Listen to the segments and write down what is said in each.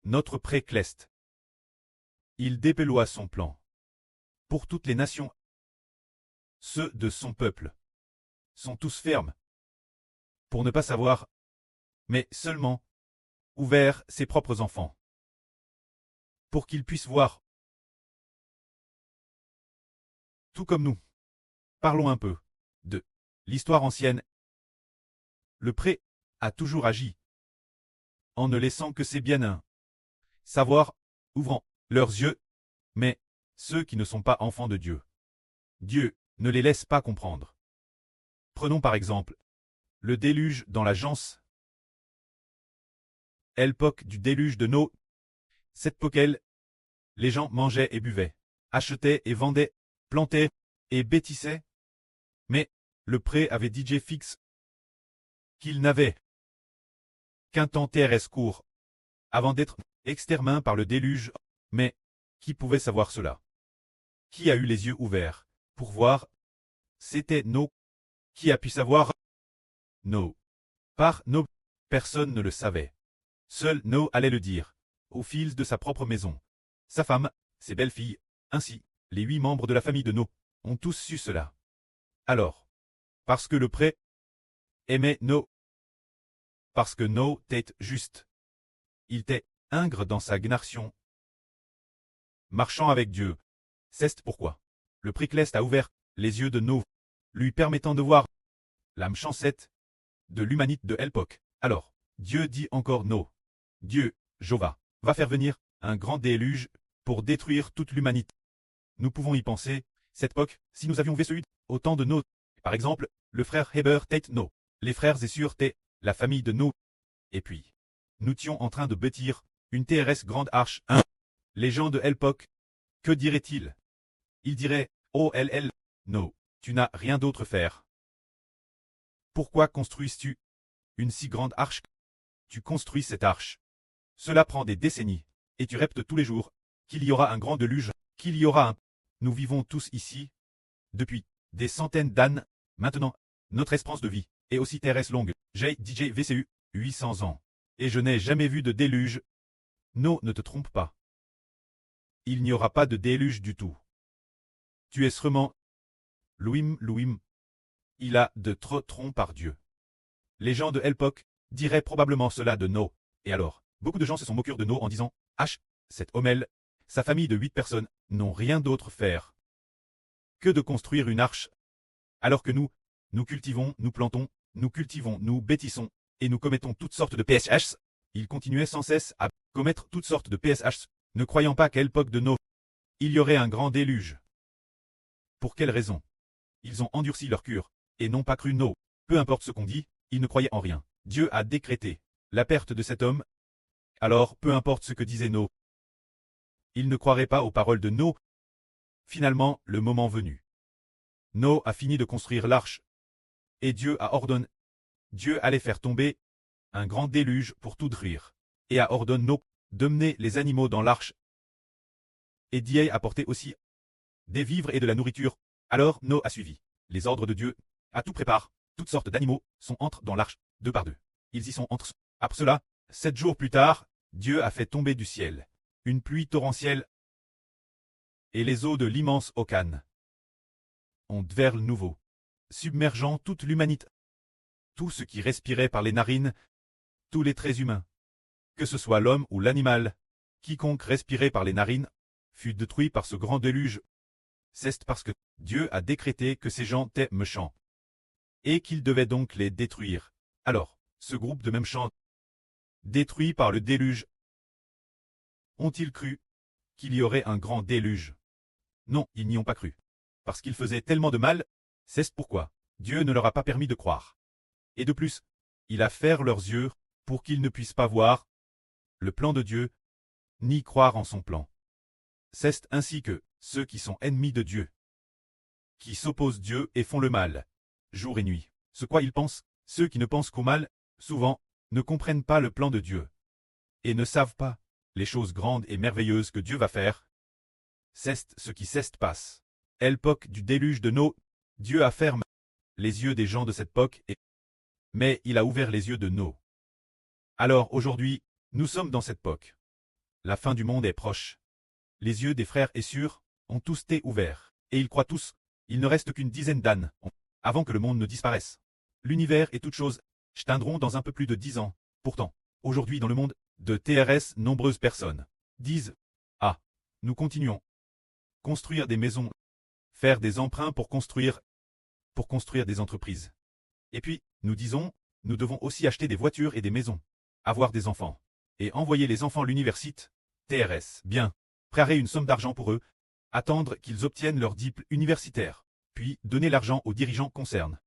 notre pré-Cleste. Il déploie son plan. Pour toutes les nations, ceux de son peuple sont tous fermes. Pour ne pas savoir, mais seulement ouvert ses propres enfants. Pour qu'ils puissent voir. Tout comme nous. Parlons un peu de l'histoire ancienne. Le pré a toujours agi en ne laissant que ses bien-aimés savoir, ouvrant leurs yeux, mais ceux qui ne sont pas enfants de Dieu. Dieu ne les laisse pas comprendre. Prenons par exemple le déluge dans la Genèse. L'époque du déluge de Noé. Cette époque-là, les gens mangeaient et buvaient, achetaient et vendaient, plantaient et bâtissaient. Mais le pré avait dit fixe qu'il n'avait qu'un temps terrestre court avant d'être exterminé par le déluge. Mais qui pouvait savoir cela? Qui a eu les yeux ouverts pour voir? C'était Noé. Qui a pu savoir? Noé. Par Noé, personne ne le savait. Seul Noé allait le dire, aux fils de sa propre maison. Sa femme, ses belles-filles, ainsi, les 8 membres de la famille de Noé, ont tous su cela. Alors, parce que le pré aimait Noé, parce que Noé était juste, il était ingre dans sa gnation, marchant avec Dieu. C'est pourquoi le pré-Cleste a ouvert les yeux de Noé, lui permettant de voir l'âme chancette de l'humanité de l'époque. Alors, Dieu dit encore Noé. Dieu, Jéhovah, va faire venir un grand déluge pour détruire toute l'humanité. Nous pouvons y penser, cette époque, si nous avions vécu au temps de Noé. Par exemple, le frère Heber Tate Noé, les frères et sœurs Tate, la famille de Noé. Et puis, nous étions en train de bâtir une terrestre grande arche. Les gens de l'époque, que diraient-ils? Ils diraient, oh Noé, tu n'as rien d'autre à faire. Pourquoi construis-tu une si grande arche? Tu construis cette arche. Cela prend des décennies, et tu répètes tous les jours qu'il y aura un grand déluge, qu'il y aura un... Nous vivons tous ici, depuis des centaines d'années, maintenant, notre espérance de vie est aussi terrestre longue. J'ai DJ VCU, 800 ans, et je n'ai jamais vu de déluge. Non, ne te trompe pas. Il n'y aura pas de déluge du tout. Tu es sûrement... Louim, il a de trop troncs par Dieu. Les gens de l'époque diraient probablement cela de Noé, et alors, beaucoup de gens se sont moqués de Noé en disant, H, cet homme, sa famille de 8 personnes, n'ont rien d'autre à faire que de construire une arche, alors que nous cultivons, nous plantons, nous cultivons, nous bâtissons, et nous commettons toutes sortes de PSH. Ils continuaient sans cesse à commettre toutes sortes de PSH, ne croyant pas qu'à l'époque de Noé, il y aurait un grand déluge. Pour quelle raison? Ils ont endurci leur cœur, et n'ont pas cru Noé. Peu importe ce qu'on dit, ils ne croyaient en rien. Dieu a décrété la perte de cet homme. Alors, peu importe ce que disait Noé, ils ne croiraient pas aux paroles de Noé. Finalement, le moment venu, Noé a fini de construire l'arche, et Dieu a ordonné. Dieu allait faire tomber un grand déluge pour tout détruire, et a ordonné Noé de mener les animaux dans l'arche, et d'y apporter aussi des vivres et de la nourriture. Alors Noé a suivi les ordres de Dieu, à tout prépare, toutes sortes d'animaux entrent dans l'arche, 2 par 2. Ils y sont entre. Après cela, 7 jours plus tard, Dieu a fait tomber du ciel une pluie torrentielle, et les eaux de l'immense Océan ont vers le nouveau, submergeant toute l'humanité. Tout ce qui respirait par les narines, tous les traits humains, que ce soit l'homme ou l'animal, quiconque respirait par les narines, fut détruit par ce grand déluge. C'est parce que Dieu a décrété que ces gens étaient méchants, et qu'il devait donc les détruire. Alors, ce groupe de méchants, détruits par le déluge, ont-ils cru qu'il y aurait un grand déluge? Non, ils n'y ont pas cru. Parce qu'ils faisaient tellement de mal, c'est pourquoi Dieu ne leur a pas permis de croire. Et de plus, il a fermé leurs yeux pour qu'ils ne puissent pas voir le plan de Dieu, ni croire en son plan. C'est ainsi que ceux qui sont ennemis de Dieu, qui s'opposent Dieu et font le mal, jour et nuit, ce quoi ils pensent, ceux qui ne pensent qu'au mal, souvent, ne comprennent pas le plan de Dieu, et ne savent pas les choses grandes et merveilleuses que Dieu va faire. C'est ce qui passe. L'époque du déluge de Noé, Dieu a fermé les yeux des gens de cette époque, mais il a ouvert les yeux de Noé. Alors aujourd'hui, nous sommes dans cette époque. La fin du monde est proche. Les yeux des frères et sœurs ont tous été ouverts, et ils croient tous. Il ne reste qu'une dizaine d'années avant que le monde ne disparaisse. L'univers et toutes choses s'éteindront dans un peu plus de 10 ans. Pourtant, aujourd'hui dans le monde de TRS, nombreuses personnes disent « Ah, nous continuons. Construire des maisons, faire des emprunts pour construire des entreprises. Et puis, nous disons, nous devons aussi acheter des voitures et des maisons, avoir des enfants, et envoyer les enfants à l'université. TRS, bien, préparer une somme d'argent pour eux, attendre qu'ils obtiennent leur diplôme universitaire, puis donner l'argent aux dirigeants concernés.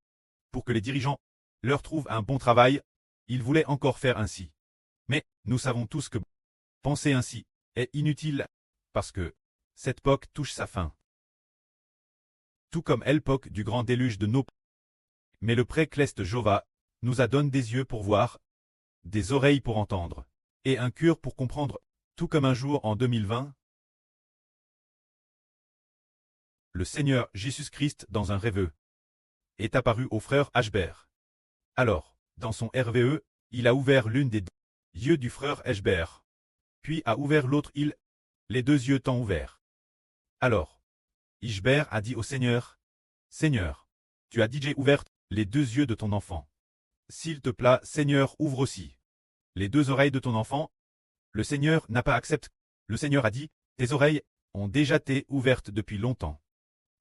Pour que les dirigeants leur trouvent un bon travail, ils voulaient encore faire ainsi. Mais nous savons tous que penser ainsi est inutile, parce que cette époque touche sa fin. Tout comme l'époque du grand déluge de nos. Mais le précleste Jova nous a donné des yeux pour voir, des oreilles pour entendre, et un cœur pour comprendre, tout comme un jour en 2020, le Seigneur Jésus-Christ dans un rêve est apparu au frère Ashbert. Alors, dans son RVE, il a ouvert l'une des yeux du frère Ashbert, puis a ouvert l'autre île, les deux yeux tant ouverts. Alors, Ishbert a dit au Seigneur, « Seigneur, tu as déjà ouvert les deux yeux de ton enfant. S'il te plaît, Seigneur, ouvre aussi les deux oreilles de ton enfant. » Le Seigneur n'a pas accepté. Le Seigneur a dit, « Tes oreilles ont déjà été ouvertes depuis longtemps.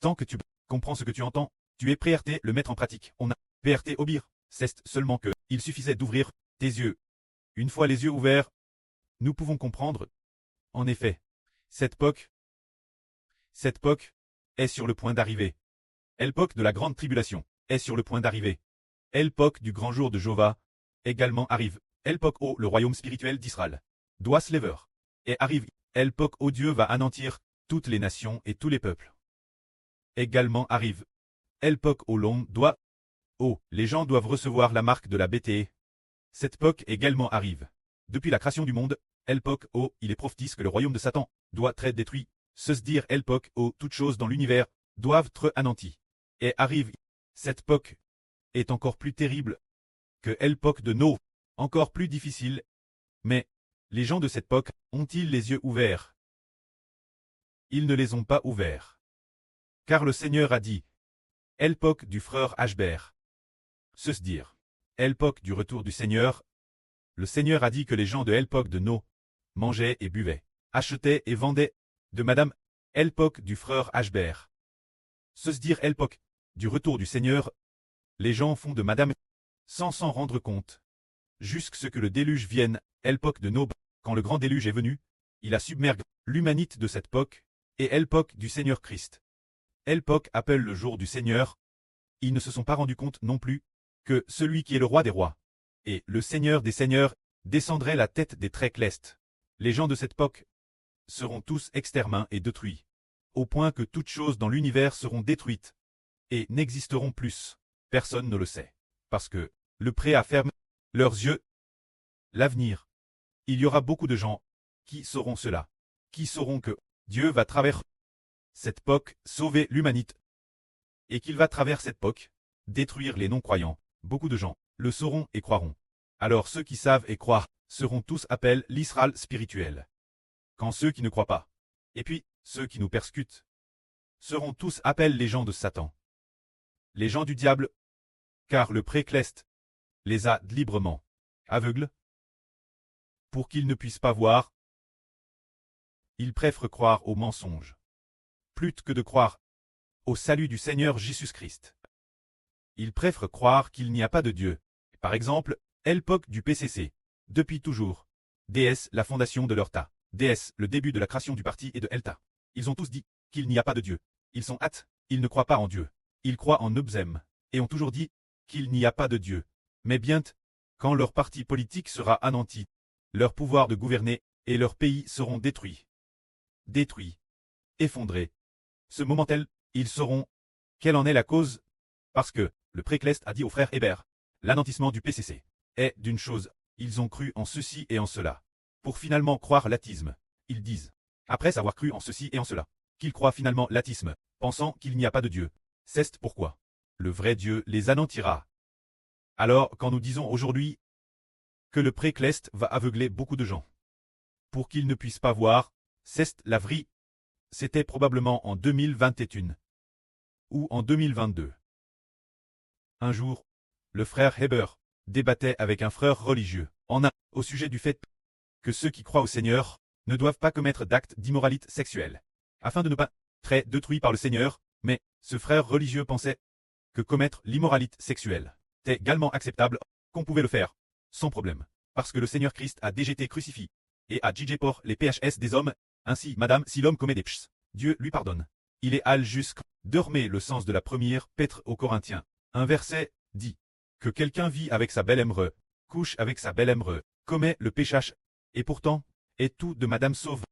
Tant que tu comprends ce que tu entends, tu es prêt à le mettre en pratique. On a PRT obéir. C'est seulement que il suffisait d'ouvrir tes yeux. Une fois les yeux ouverts, nous pouvons comprendre. En effet, cette époque est sur le point d'arriver. L'époque de la grande tribulation est sur le point d'arriver. L'époque du grand jour de Jéhovah également arrive. L'époque où le royaume spirituel d'Israël doit se lever. Et arrive l'époque où Dieu va anéantir toutes les nations et tous les peuples. Également arrive l'époque où l'homme doit. Oh, les gens doivent recevoir la marque de la BTE. Cette époque également arrive. Depuis la création du monde, l'époque où il est prophétise que le royaume de Satan doit être détruit. Se dire l'époque où toutes choses dans l'univers doivent être anéanties. Et arrive. Cette époque est encore plus terrible que l'époque de Noé, encore plus difficile. Mais les gens de cette époque ont-ils les yeux ouverts? Ils ne les ont pas ouverts. Car le Seigneur a dit, l'époque du frère Ashbert. Se dire, l'époque du retour du Seigneur. Le Seigneur a dit que les gens de l'époque de Noé mangeaient et buvaient, achetaient et vendaient, de Madame, l'époque du frère Ashbert. Se dire l'époque du retour du Seigneur. Les gens font de Madame, sans s'en rendre compte. Jusqu'à ce que le déluge vienne, l'époque de Noé, quand le grand déluge est venu, il a submergé l'humanité de cette époque, et l'époque du Seigneur Christ. L'époque appelle le jour du Seigneur. Ils ne se sont pas rendus compte non plus que celui qui est le roi des rois et le Seigneur des seigneurs descendrait la tête des très clestes. Les gens de cette époque seront tous exterminés et détruits, au point que toutes choses dans l'univers seront détruites et n'existeront plus. Personne ne le sait, parce que le pré a fermé leurs yeux. L'avenir. Il y aura beaucoup de gens qui sauront cela, qui sauront que Dieu va traverser cette époque, sauver l'humanité, et qu'il va travers cette époque détruire les non-croyants. Beaucoup de gens le sauront et croiront. Alors ceux qui savent et croient seront tous appelés l'Israël spirituel. Quand ceux qui ne croient pas, et puis ceux qui nous persécutent, seront tous appelés les gens de Satan. Les gens du diable, car le précleste les a librement aveugles, pour qu'ils ne puissent pas voir. Ils préfèrent croire aux mensonges, plutôt que de croire au salut du Seigneur Jésus-Christ. Ils préfèrent croire qu'il n'y a pas de Dieu. Par exemple, l'époque du PCC. Depuis toujours. DS, la fondation de leur tas. DS, le début de la création du parti et de Elta. Ils ont tous dit qu'il n'y a pas de Dieu. Ils sont athées, ils ne croient pas en Dieu. Ils croient en Nebzem, et ont toujours dit qu'il n'y a pas de Dieu. Mais bientôt, quand leur parti politique sera anéanti, leur pouvoir de gouverner et leur pays seront détruits. Détruits. Effondrés. Ce moment-tel, ils sauront quelle en est la cause, parce que le précleste a dit au frère Hébert, l'anéantissement du PCC est d'une chose, ils ont cru en ceci et en cela. Pour finalement croire l'athisme, ils disent, après avoir cru en ceci et en cela, qu'ils croient finalement l'athisme, pensant qu'il n'y a pas de Dieu. C'est pourquoi le vrai Dieu les anéantira. Alors quand nous disons aujourd'hui que le précleste va aveugler beaucoup de gens, pour qu'ils ne puissent pas voir, c'est la vraie. C'était probablement en 2021 ou en 2022. Un jour, le frère Heber débattait avec un frère religieux au sujet du fait que ceux qui croient au Seigneur ne doivent pas commettre d'actes d'immoralité sexuelle, afin de ne pas être détruits par le Seigneur, mais ce frère religieux pensait que commettre l'immoralité sexuelle était également acceptable, qu'on pouvait le faire, sans problème, parce que le Seigneur Christ a déjà été crucifié, et a jugé pour les PHS des hommes, ainsi, madame, si l'homme commet des pchs, Dieu lui pardonne. Il est al jusqu', dormez le sens de la première Pètre aux Corinthiens. Un verset dit que quelqu'un vit avec sa belle émereux, couche avec sa belle émereux, commet le péchage, et pourtant, est tout de madame sauve.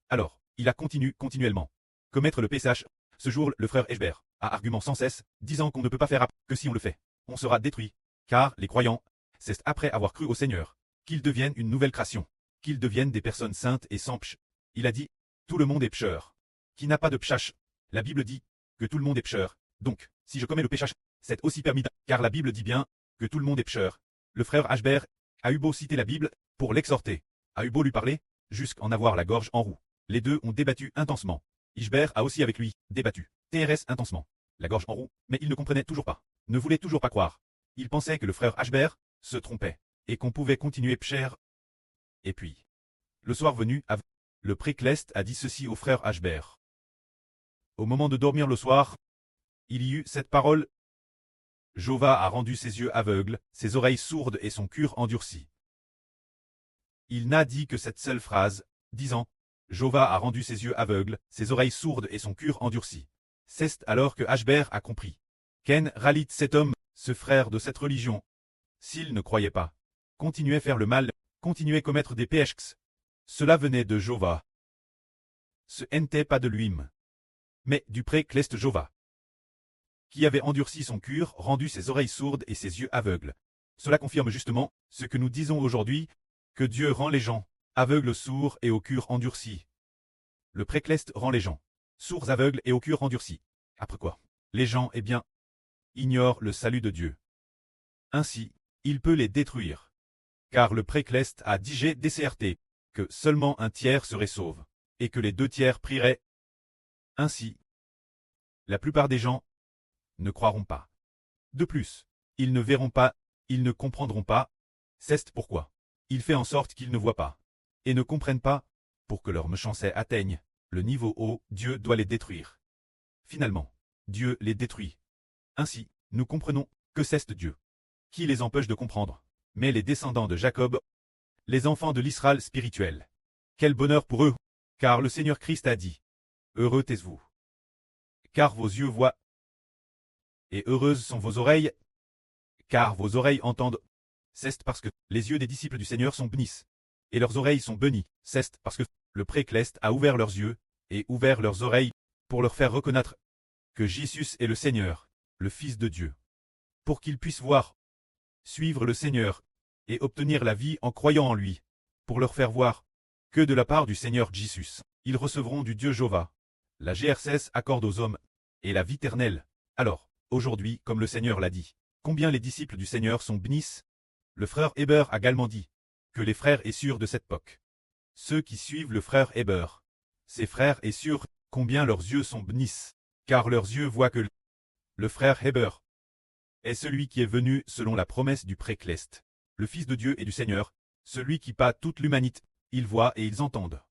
Alors, il a continuellement. Commettre le péchage. Ce jour, le frère Heber a argument sans cesse, disant qu'on ne peut pas faire que si on le fait, on sera détruit. Car les croyants, c'est après avoir cru au Seigneur, qu'ils deviennent une nouvelle création, qu'ils deviennent des personnes saintes et sans pch. Il a dit, tout le monde est pcheur. Qui n'a pas de pchach. La Bible dit que tout le monde est pcheur. Donc, si je commets le péchage, c'est aussi permis, car la Bible dit bien que tout le monde est pcheur. Le frère Heber a eu beau citer la Bible pour l'exhorter, a eu beau lui parler, jusqu'en avoir la gorge en roue. Les deux ont débattu intensement. Ishbert a aussi avec lui débattu, TRS intensement, la gorge en roue, mais il ne comprenait toujours pas, ne voulait toujours pas croire. Il pensait que le frère Heber se trompait, et qu'on pouvait continuer pcher. Et puis, le soir venu, le précleste a dit ceci au frère Heber. Au moment de dormir le soir, il y eut cette parole. Jova a rendu ses yeux aveugles, ses oreilles sourdes et son cœur endurci. Il n'a dit que cette seule phrase, disant, Jova a rendu ses yeux aveugles, ses oreilles sourdes et son cœur endurci. C'est alors que Heber a compris. Ken rallie cet homme, ce frère de cette religion. S'il ne croyait pas, continuait faire le mal, continuait commettre des péchés. Cela venait de Jova. Ce n'était pas de lui-même, mais du précleste Jova, qui avait endurci son cœur, rendu ses oreilles sourdes et ses yeux aveugles. Cela confirme justement ce que nous disons aujourd'hui, que Dieu rend les gens aveugles, sourds et au cœur endurci. Le précleste rend les gens sourds, aveugles et au cœur endurci. Après quoi, les gens, ignorent le salut de Dieu. Ainsi, il peut les détruire. Car le précleste a dit DCRT que seulement un tiers serait sauve, et que les 2 tiers prieraient. Ainsi, la plupart des gens ne croiront pas. De plus, ils ne verront pas, ils ne comprendront pas. C'est pourquoi il fait en sorte qu'ils ne voient pas et ne comprennent pas, pour que leur méchanceté atteigne le niveau haut, Dieu doit les détruire. Finalement, Dieu les détruit. Ainsi, nous comprenons que c'est Dieu qui les empêche de comprendre, mais les descendants de Jacob, les enfants de l'Israël spirituel. Quel bonheur pour eux, car le Seigneur Christ a dit, heureux êtes-vous, car vos yeux voient, et heureuses sont vos oreilles, car vos oreilles entendent. C'est parce que les yeux des disciples du Seigneur sont bénis, et leurs oreilles sont bénies. C'est parce que le précleste a ouvert leurs yeux, et ouvert leurs oreilles, pour leur faire reconnaître que Jésus est le Seigneur, le Fils de Dieu, pour qu'ils puissent voir, suivre le Seigneur, et obtenir la vie en croyant en lui, pour leur faire voir que de la part du Seigneur Jésus, ils recevront du Dieu Jova. La GRCS accorde aux hommes, et la vie éternelle. Alors, aujourd'hui, comme le Seigneur l'a dit, combien les disciples du Seigneur sont bénis? Le frère Heber a également dit que les frères et sœurs de cette époque, ceux qui suivent le frère Heber, ces frères et sœurs, combien leurs yeux sont bénis, car leurs yeux voient que le frère Heber est celui qui est venu selon la promesse du précleste, le Fils de Dieu et du Seigneur, celui qui bat toute l'humanité, ils voient et ils entendent.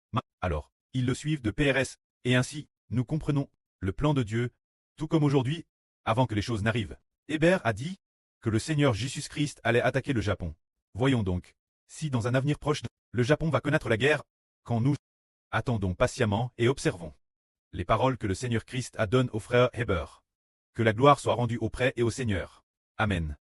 Alors, ils le suivent de PRS, et ainsi, nous comprenons le plan de Dieu, tout comme aujourd'hui, avant que les choses n'arrivent. Heber a dit que le Seigneur Jésus-Christ allait attaquer le Japon. Voyons donc, si dans un avenir proche, le Japon va connaître la guerre, quand nous attendons patiemment et observons les paroles que le Seigneur Christ a données au frère Heber. Que la gloire soit rendue au prêtre et au Seigneur. Amen.